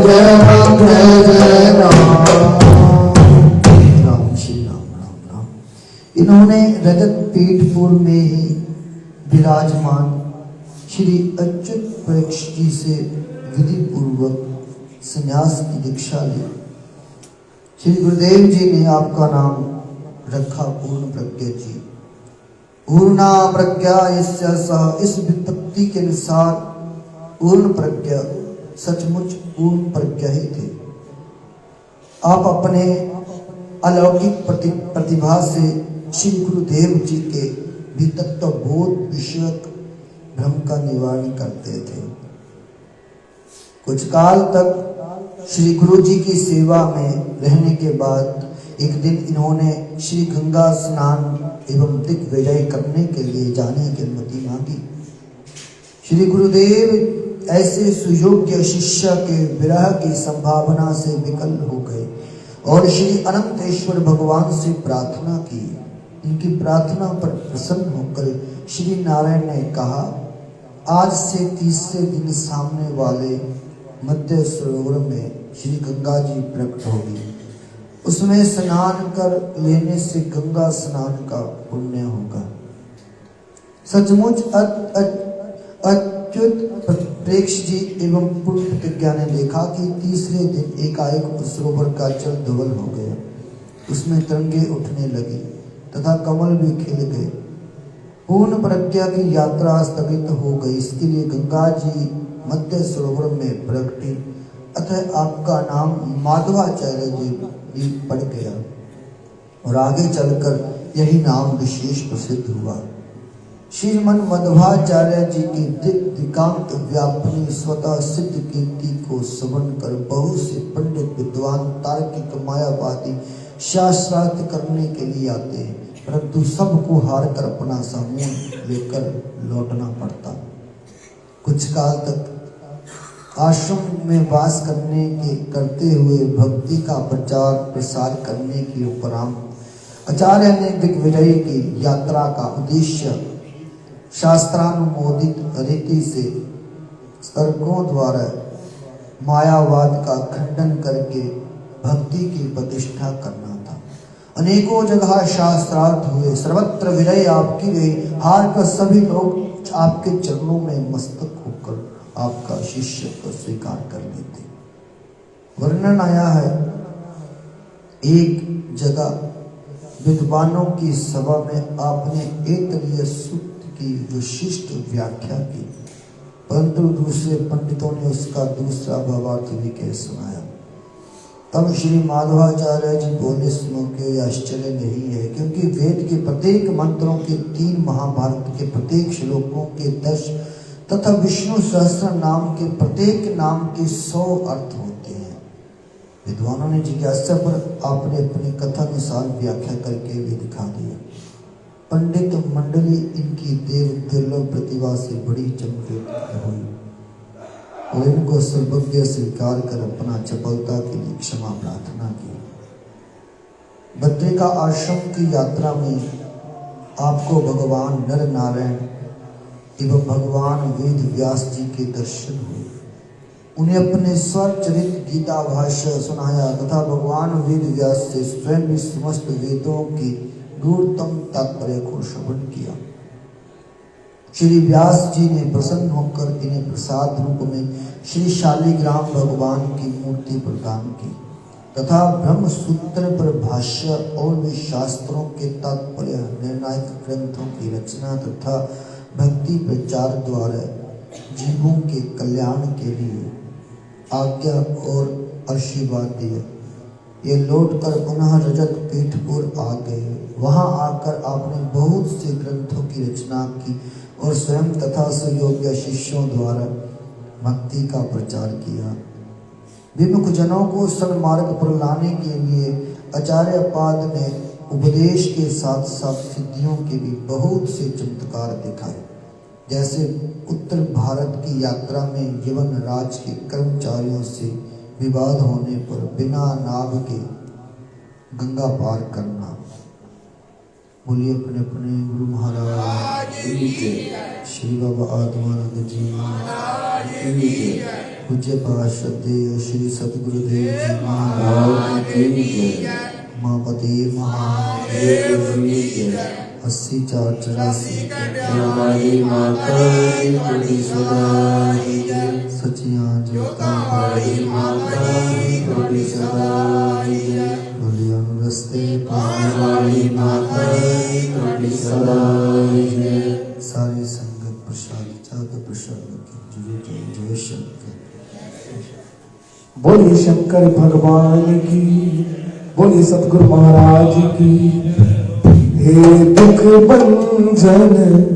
जय राम जय जय राम। राम श्री राम राम राम। इन्होंने रजत पीठपुर में ही विराजमान श्री अच्युत परीक्षित जी से विधि पूर्वक संन्यास की दीक्षा ली। श्री गुरुदेव जी ने आपका नाम रखा पूर्ण प्रज्ञा जी। पूर्णा प्रज्ञा यस्य सः, इस विपत्ति के अनुसार पूर्ण प्रज्ञा सचमुच पूर्ण प्रज्ञा ही थे। आप अपने अलौकिक प्रतिभा से श्री गुरुदेव जी के भी तत्वबोध विषयक भ्रम का निवारण करते थे। कुछ काल तक श्री गुरु जी की सेवा में रहने के बाद एक दिन इन्होंने श्री गंगा स्नान एवं दिग्विजय करने के लिए जाने की अनुमति मांगी। श्री गुरुदेव ऐसे सुयोग्य शिष्य के विरह की संभावना से विकल हो गए और श्री अनंतेश्वर भगवान से प्रार्थना की। इनकी प्रार्थना पर प्रसन्न होकर श्री नारायण ने कहा, आज से तीसरे दिन सामने वाले मध्य सरोवर में श्री गंगा जी प्रकट होगी। उसमें स्नान कर लेने से गंगा स्नान का पुण्य होगा। सचमुच अच्युत प्रेक्षित जी एवं पूर्ण प्रतिज्ञा ने देखा कि तीसरे दिन एकाएक उस सरोवर का जल धवल हो गया। उसमें तरंगे उठने लगी तथा कमल भी खिल गए। पूर्ण प्रज्ञा की यात्रा स्थगित हो गई। इसके लिए गंगा जी मध्य सरोवर में प्रकटी। अतः आपका नाम माधवाचार्य जी पड़ गया और आगे चलकर यही नाम विशेष प्रसिद्ध हुआ। श्रीमन मध्वाचार्य जी की दिकांत व्यापनी स्वतः सिद्ध कीर्ति को श्रवण कर बहुत से पंडित विद्वान तार्किक मायावादी शास्त्रार्थ करने के लिए आते हैं, परंतु सबको हार कर अपना समूह लेकर लौटना पड़ता। कुछ काल तक आश्रम में वास करते हुए भक्ति का प्रचार प्रसार करने के उपरांत आचार्य ने दिग्विजय की यात्रा का उद्देश्य शास्त्रानुमोदित रीति से तर्कों द्वारा मायावाद का खंडन करके भक्ति की प्रतिष्ठा करना था। अनेकों जगह शास्त्रार्थ हुए, सर्वत्र विजय आपकी रही। हार कर सभी लोग आपके चरणों में मस्तक होकर आपका शिष्य को स्वीकार कर लेते। वर्णन आया है, एक जगह विद्वानों की सभा में आपने ऐतरेय सूक्त की विशिष्ट व्याख्या की, परंतु दूसरे पंडितों ने उसका दूसरा भावार्थ भी कह सुनाया। तब श्री माधवाचार्य जी बोले, सुनो के आश्चर्य नहीं है, क्योंकि वेद के प्रत्येक मंत्रों के 3, महाभारत के प्रत्येक श्लोकों के 10 तथा विष्णु सहस्त्र नाम के प्रत्येक नाम के 100 अर्थ होते हैं। विद्वानों ने जिज्ञासा पर आपने अपनी कथानुसार व्याख्या करके भी दिखा दिया। पंडित मंडली इनकी देव दुर्लभ प्रतिभा से बड़ी चमत्कृत हुई और इनको सर्वज्ञ स्वीकार कर अपना चपलता के लिए क्षमा प्रार्थना की। बद्रिका आश्रम की यात्रा में आपको भगवान नर नारायण एवं भगवान वेद व्यास जी के दर्शन हुए। उन्हें अपने स्वचरित गीता भाष्य सुनाया तथा भगवान वेद व्यास से स्वयं भी समस्त वेदों की गूढ़तम तात्पर्य को श्रवण किया। श्री व्यास जी ने प्रसन्न होकर इन्हें प्रसाद रूप में श्री शालिग्राम भगवान की मूर्ति प्रदान की तथा ब्रह्म सूत्र पर भाष्य और भी शास्त्रों के तात्पर्य निर्णायक ग्रंथों की रचना तथा भक्ति प्रचार द्वारा जीवों के कल्याण के लिए आज्ञा और आशीर्वाद दिए। ये लौटकर पुनः रजत पीठपुर आ गए। वहां आकर आपने बहुत से ग्रंथों की रचना की और स्वयं तथा सुयोग्य शिष्यों द्वारा भक्ति का प्रचार किया। विमुख जनों को सन्मार्ग पर लाने के लिए आचार्य पाद ने उपदेश के साथ साथ सिद्धियों के भी बहुत से चमत्कार दिखाए। जैसे उत्तर भारत की यात्रा में यवन राज के कर्मचारियों से विवाद होने पर बिना नाव के गंगा पार करना। बोलिए अपने अपने गुरु महाराज श्री बाबा आत्मानंद जी। पूज्य पार्षदेय श्री सतगुरुदेव जी महाराज की जय। उमापति महादेव की जय। 80-4-84 हमारी माता की बड़ी सदा की जय। सचियां जोता हमारी माता की बड़ी सदा की जय। बोलिए अनुरस्ते हमारी माता की बड़ी सदा की जय। सारी संगत प्रसाद जाकर प्रसन्न की जय जय जय शंकर। बोलिए शंकर भगवान की, बोलिए सतगुरु महाराज की। हे दुख भंजन